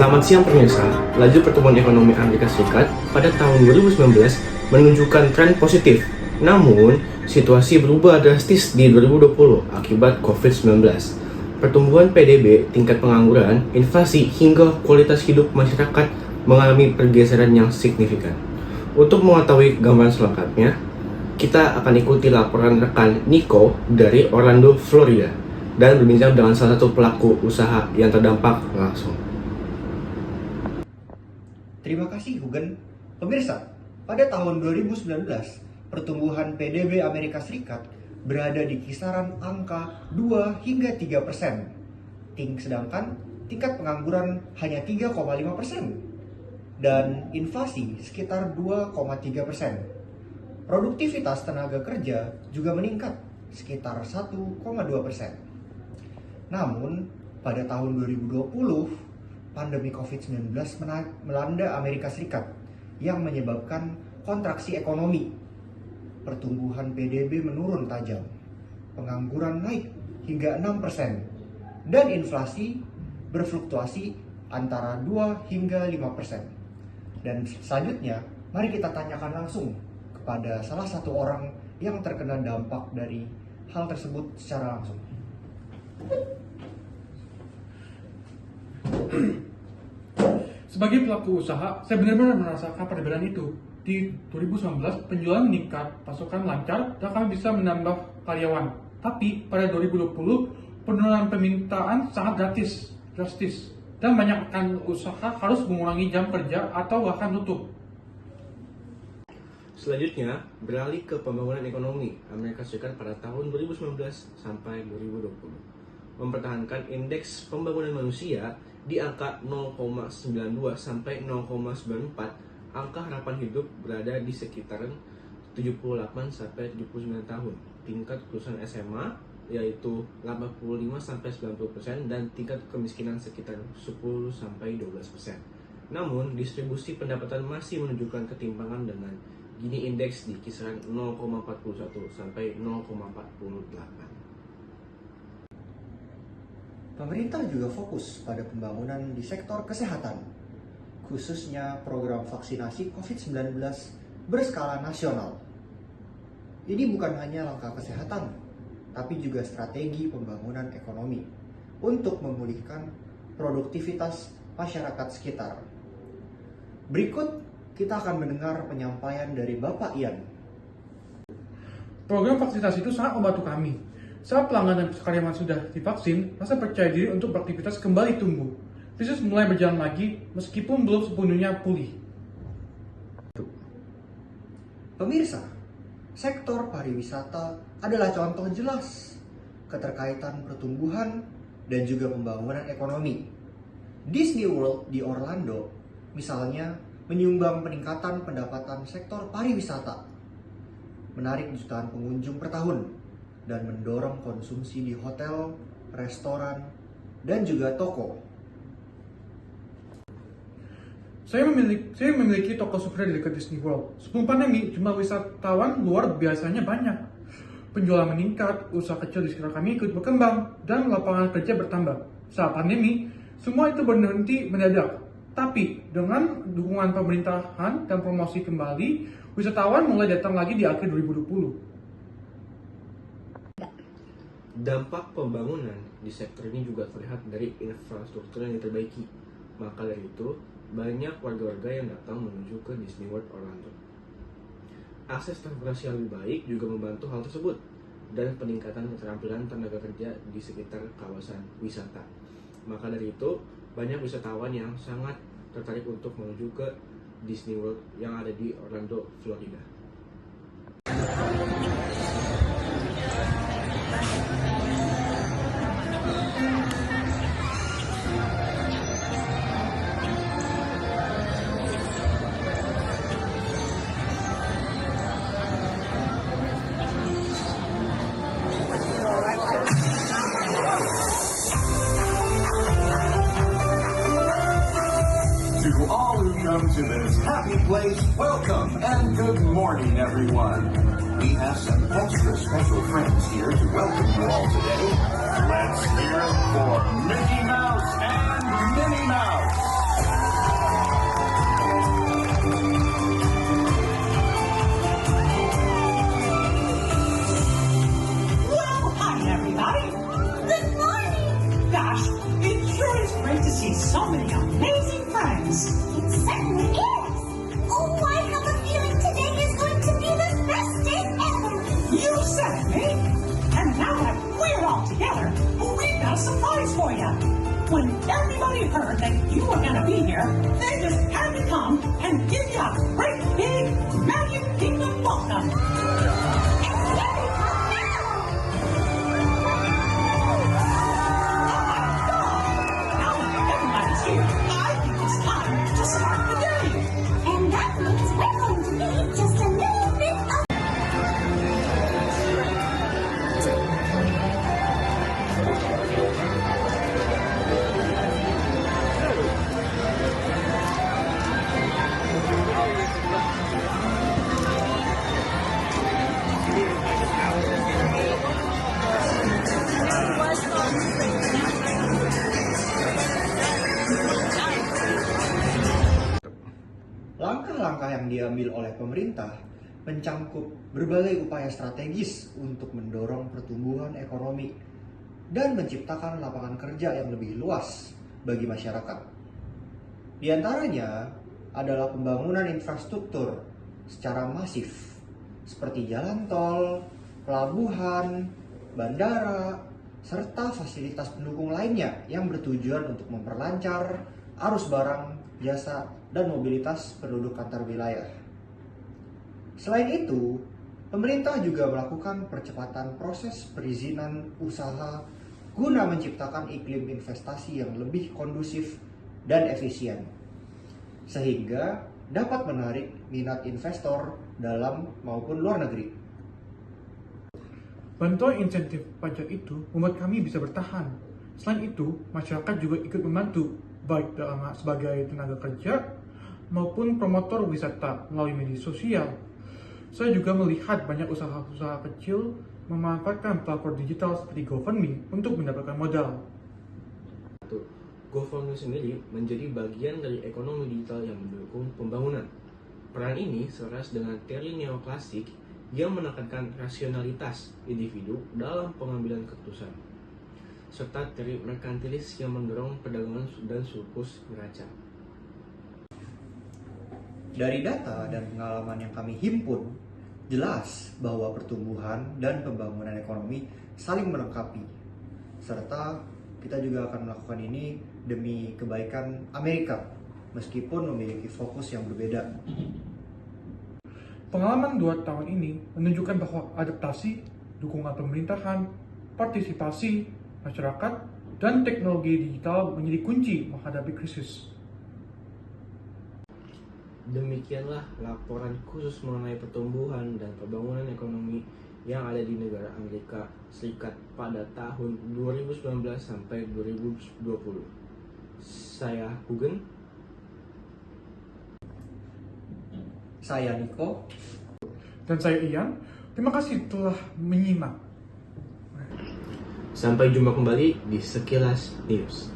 Selamat siang pemirsa, laju pertumbuhan ekonomi Amerika Serikat pada tahun 2019 menunjukkan tren positif. Namun, situasi berubah drastis di 2020 akibat COVID-19. Pertumbuhan PDB, tingkat pengangguran, inflasi, hingga kualitas hidup masyarakat mengalami pergeseran yang signifikan. Untuk mengetahui gambaran selengkapnya, kita akan ikuti laporan rekan Nico dari Orlando, Florida, dan berbincang dengan salah satu pelaku usaha yang terdampak langsung. Terima kasih Hugen. Pemirsa, pada tahun 2019, pertumbuhan PDB Amerika Serikat berada di kisaran angka 2 hingga 3%. Sedangkan tingkat pengangguran hanya 3,5% dan inflasi sekitar 2,3%. Produktivitas tenaga kerja juga meningkat sekitar 1,2%. Namun, pada tahun 2020, pandemi COVID-19 melanda Amerika Serikat yang menyebabkan kontraksi ekonomi. Pertumbuhan PDB menurun tajam, pengangguran naik hingga 6%, dan inflasi berfluktuasi antara 2 hingga 5%. Dan selanjutnya, mari kita tanyakan langsung kepada salah satu orang yang terkena dampak dari hal tersebut secara langsung. Sebagai pelaku usaha, saya benar-benar merasakan perbedaan itu. Di 2019, penjualan meningkat, pasokan lancar, dan kami bisa menambah karyawan. Tapi pada 2020, penurunan permintaan sangat drastis, dan banyak rekan usaha harus mengurangi jam kerja atau bahkan tutup. Selanjutnya, beralih ke pembangunan ekonomi Amerika Serikat pada tahun 2019 sampai 2020. Mempertahankan indeks pembangunan manusia di angka 0,92 sampai 0,94, angka harapan hidup berada di sekitaran 78 sampai 79 tahun. Tingkat kelulusan SMA yaitu 85 sampai 90% dan tingkat kemiskinan sekitar 10 sampai 12%. Namun, distribusi pendapatan masih menunjukkan ketimpangan dengan gini indeks di kisaran 0,41 sampai 0,48. Pemerintah juga fokus pada pembangunan di sektor kesehatan, khususnya program vaksinasi COVID-19 berskala nasional. Ini bukan hanya langkah kesehatan, tapi juga strategi pembangunan ekonomi untuk memulihkan produktivitas masyarakat sekitar. Berikut kita akan mendengar penyampaian dari Bapak Ian. Program vaksinasi itu sangat membantu kami. Saat pelanggan dan karyawan sudah divaksin, rasa percaya diri untuk beraktivitas kembali tumbuh. Bisnis mulai berjalan lagi meskipun belum sepenuhnya pulih. Pemirsa, sektor pariwisata adalah contoh jelas keterkaitan pertumbuhan dan juga pembangunan ekonomi. Disney World di Orlando, misalnya, menyumbang peningkatan pendapatan sektor pariwisata, menarik jutaan pengunjung per tahun, dan mendorong konsumsi di hotel, restoran, dan juga toko. Saya memiliki toko souvenir di dekat Disney World. Sebelum pandemi, jumlah wisatawan luar biasanya banyak. Penjualan meningkat, usaha kecil di sekitar kami ikut berkembang, dan lapangan kerja bertambah. Saat pandemi, semua itu berhenti mendadak. Tapi, dengan dukungan pemerintahan dan promosi kembali, wisatawan mulai datang lagi di akhir 2020. Dampak pembangunan di sektor ini juga terlihat dari infrastruktur yang diperbaiki. Maka dari itu, banyak warga-warga yang datang menuju ke Disney World Orlando. Akses transportasi yang lebih baik juga membantu hal tersebut, dan peningkatan keterampilan tenaga kerja di sekitar kawasan wisata. Maka dari itu, banyak wisatawan yang sangat tertarik untuk menuju ke Disney World yang ada di Orlando, Florida. To all who come to this happy place, welcome and good morning, everyone. We have some extra special friends here to welcome you all today. Let's hear it for Mickey Mouse and Minnie Mouse. Langkah-langkah yang diambil oleh pemerintah mencangkup berbagai upaya strategis untuk mendorong pertumbuhan ekonomi dan menciptakan lapangan kerja yang lebih luas bagi masyarakat. Di antaranya adalah pembangunan infrastruktur secara masif seperti jalan tol, pelabuhan, bandara, serta fasilitas pendukung lainnya yang bertujuan untuk memperlancar arus barang, jasa, dan mobilitas penduduk antar wilayah. Selain itu, pemerintah juga melakukan percepatan proses perizinan usaha guna menciptakan iklim investasi yang lebih kondusif dan efisien, sehingga dapat menarik minat investor dalam maupun luar negeri. Bantuan insentif pajak itu membuat kami bisa bertahan. Selain itu, masyarakat juga ikut membantu, baik sebagai tenaga kerja maupun promotor wisata melalui media sosial. Saya juga melihat banyak usaha-usaha kecil memanfaatkan platform digital seperti GoFundMe untuk mendapatkan modal. GoFundMe sendiri menjadi bagian dari ekonomi digital yang mendukung pembangunan. Peran ini selaras dengan teori neoklasik yang menekankan rasionalitas individu dalam pengambilan keputusan, serta teori merkantilis yang mendorong perdagangan dan surplus neraca. Dari data dan pengalaman yang kami himpun, jelas bahwa pertumbuhan dan pembangunan ekonomi saling melengkapi, serta kita juga akan melakukan ini demi kebaikan Amerika, meskipun memiliki fokus yang berbeda. Pengalaman 2 tahun ini menunjukkan bahwa adaptasi, dukungan pemerintahan, partisipasi masyarakat, dan teknologi digital menjadi kunci menghadapi krisis. Demikianlah laporan khusus mengenai pertumbuhan dan pembangunan ekonomi yang ada di negara Amerika Serikat pada tahun 2019 sampai 2020. Saya Hugen. Saya Niko. Dan saya Ian, terima kasih telah menyimak. Sampai jumpa kembali di Sekilas News.